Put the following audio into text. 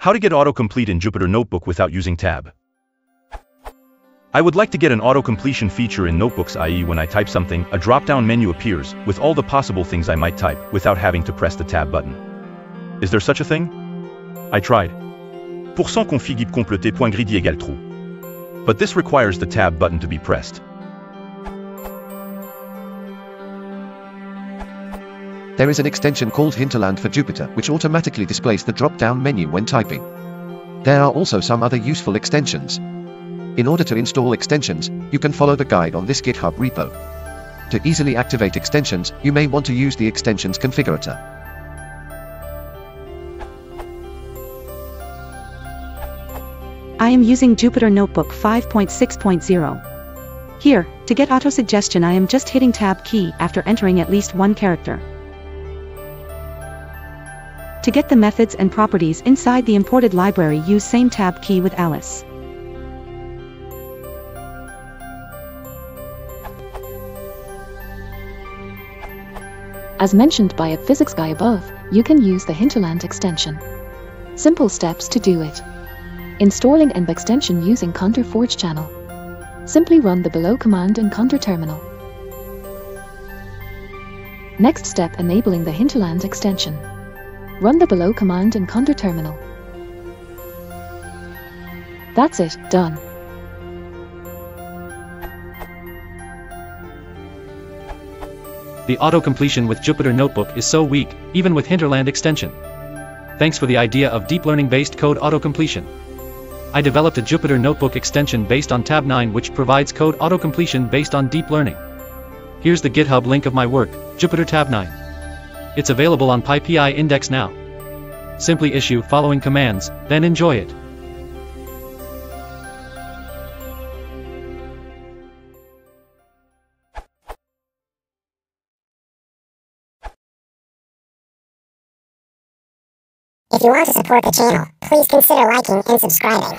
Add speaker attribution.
Speaker 1: How to get autocomplete in Jupyter Notebook without using tab. I would like to get an auto-completion feature in notebooks, i.e. when I type something, a drop-down menu appears with all the possible things I might type without having to press the tab button. Is there such a thing? I tried. Pourcent config hypnotic.grid égale true. But this requires the tab button to be pressed.
Speaker 2: There is an extension called Hinterland for Jupyter which automatically displays the drop-down menu when typing. There are also some other useful extensions. In order to install extensions, you can follow the guide on this GitHub repo. To easily activate extensions, you may want to use the extensions configurator.
Speaker 3: I am using Jupyter Notebook 5.6.0. Here, to get auto-suggestion I am just hitting Tab key after entering at least one character. To get the methods and properties inside the imported library, use same Tab key with Alice.
Speaker 4: As mentioned by a physics guy above, you can use the Hinterland extension. Simple steps to do it. Installing env extension using counter-forge channel. Simply run the below command in counter terminal. Next step, enabling the Hinterland extension. Run the below command in counter terminal. That's it, done.
Speaker 5: The auto-completion with Jupyter Notebook is so weak, even with Hinterland extension. Thanks for the idea of deep learning-based code auto-completion. I developed a Jupyter Notebook extension based on Tab 9 which provides code auto-completion based on deep learning. Here's the GitHub link of my work, Jupyter Tab 9. It's available on PyPI index now. Simply issue following commands, then enjoy it.
Speaker 6: If you want to support the channel, please consider liking and subscribing.